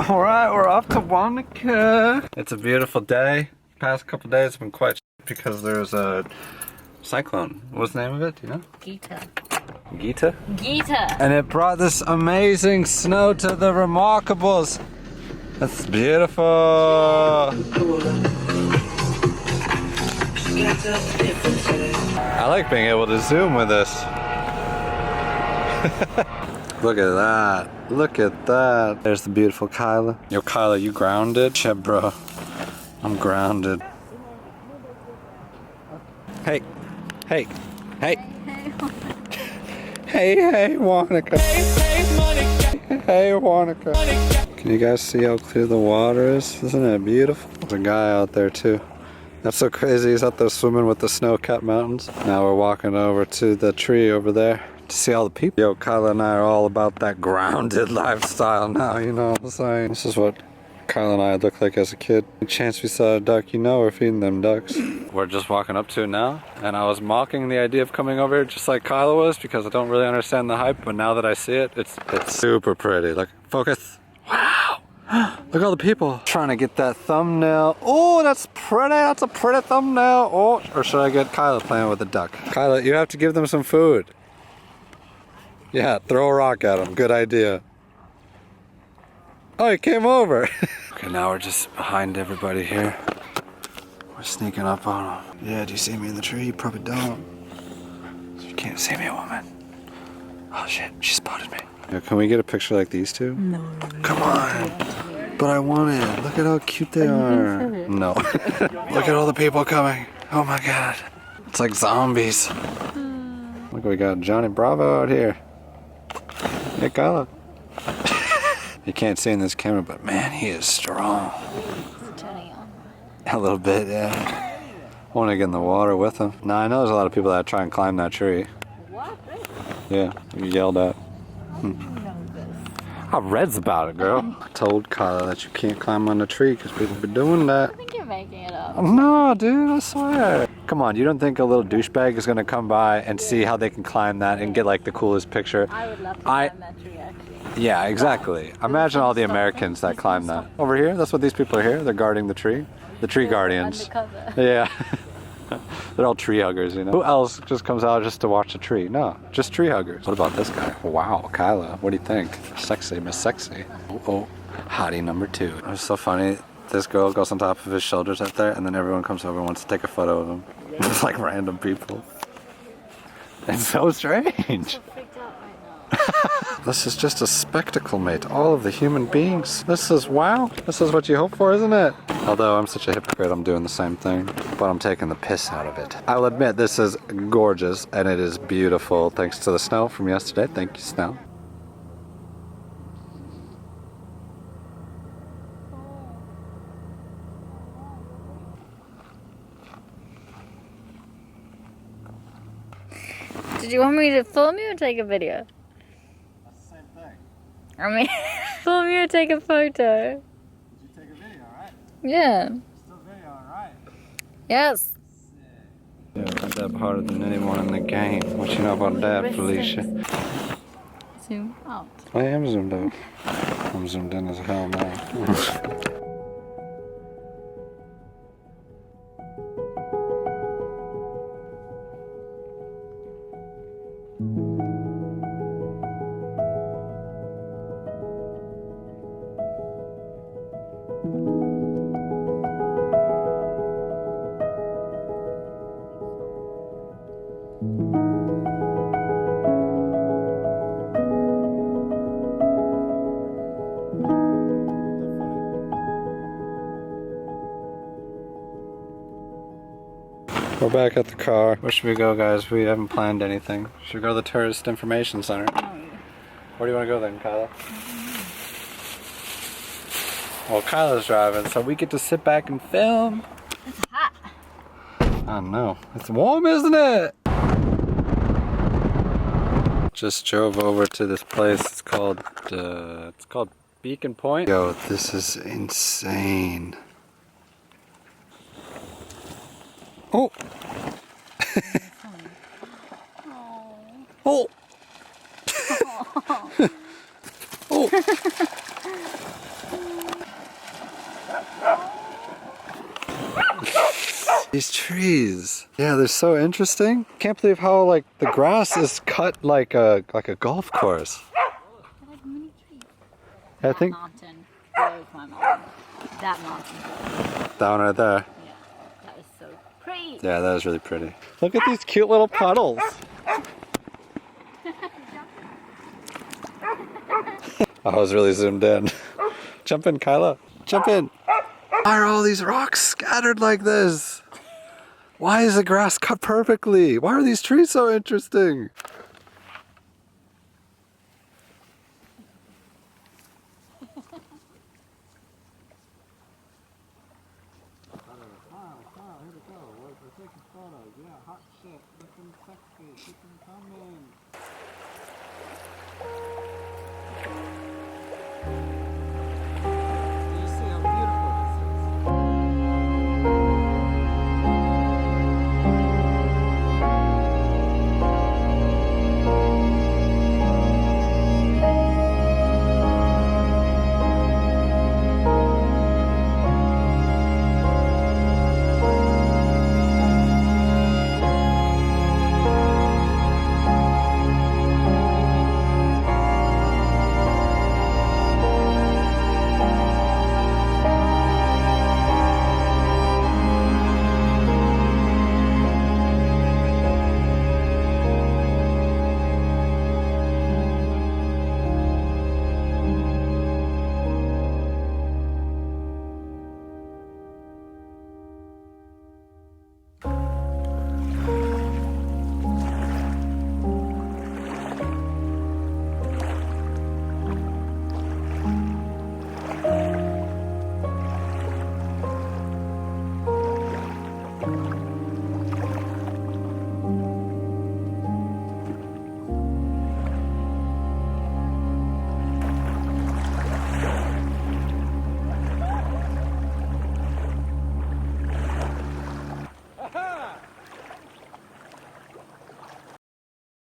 All right, we're off to Wanaka. It's a beautiful day. Past couple days have been quite because there's a cyclone. What's the name of it? Do you know? Gita. Gita? Gita. And it brought this amazing snow to the Remarkables. That's beautiful. I like being able to zoom with this. Look at that. Look at that. There's the beautiful Kyla. Yo, Kyla, you grounded? Yeah, bro. I'm grounded. Hey. Hey. Hey. Hey, Wanaka. Hey, Wanaka. Can you guys see how clear the water is? Isn't it beautiful? There's a guy out there too. That's so crazy. He's out there swimming with the snow-capped mountains. Now we're walking over to the tree over there to see all the people. Yo, Kyla and I are all about that grounded lifestyle now, you know what I'm saying? This is what Kyla and I looked like as a kid. The chance we saw a duck, you know we're feeding them ducks. We're just walking up to it now, and I was mocking the idea of coming over here just like Kyla was because I don't really understand the hype, but now that I see it, it's super pretty. Like, focus. Wow. Look at all the people trying to get that thumbnail. Oh, that's pretty. That's a pretty thumbnail. Oh, or should I get Kyla playing with the duck? Kyla, you have to give them some food. Yeah, throw a rock at them. Good idea. Oh, he came over. Okay, now we're just behind everybody here. We're sneaking up on them. Yeah, do you see me in the tree? You probably don't. You can't see me, woman. Oh shit, she spotted me. Yeah, can we get a picture like these two? No. Come on. But I want it. Look at how cute they are. No. Look at all the people coming. Oh my god. It's like zombies. Look, we got Johnny Bravo out here. Hey, Kyla. You can't see in this camera, but man, he is strong. A little bit, yeah. I want to get in the water with him. Now, I know there's a lot of people that try and climb that tree. What? Yeah, you yelled at. I read about it, girl. I told Kyla that you can't climb on the tree because people be doing that. I think you're making it up. No, dude, I swear. Come on, you don't think a little douchebag is gonna come by and see how they can climb that and get like the coolest picture? I would love to climb that tree, actually. Yeah, exactly. Imagine all the Americans that climb that. Over here, that's what these people are here. They're guarding the tree. The tree guardians. Undercover. Yeah. They're all tree huggers, you know. Who else just comes out just to watch a tree? No, just tree huggers. What about this guy? Wow, Kyla, what do you think? Sexy, Miss Sexy. Oh, hottie number 2. It was so funny. This girl goes on top of his shoulders up there, and then everyone comes over and wants to take a photo of him. It's like random people. It's so strange. This is just a spectacle, mate. All of the human beings. This is, wow. This is what you hope for, isn't it? Although I'm such a hypocrite, I'm doing the same thing. But I'm taking the piss out of it. I'll admit, this is gorgeous, and it is beautiful. Thanks to the snow from yesterday. Thank you, snow. Did you want me to film you or take a video? That's the same thing. I mean, film you or take a photo? Did you take a video, right? Yeah. Still videoing, right? Yes. Yeah, I dab harder than anyone in the game. What you know about that, Felicia? Zoom out. I am zoomed out. I'm zoomed in as hell now. We're back at the car. Where should we go, guys? We haven't planned anything. Should we go to the Tourist Information Center? Where do you want to go then, Kyla? Well, Kyla's driving, so we get to sit back and film. It's hot. I know. It's warm, isn't it? Just drove over to this place. It's called Beacon Point. Yo, this is insane. Oh. Oh. Oh. These trees. Yeah, they're so interesting. Can't believe how like the grass is cut like a golf course. They're like mini trees. I think Mountain blows my mind. That mountain. down right there. Yeah, that is so pretty. Yeah, that is really pretty. Look at these cute little puddles. I was really zoomed in. Jump in, Kyla. Jump in. Why are all these rocks scattered like this? Why is the grass cut perfectly? Why are these trees so interesting? Here we go. We're taking photos. Yeah, hot shit. Looking sexy. Keep them coming.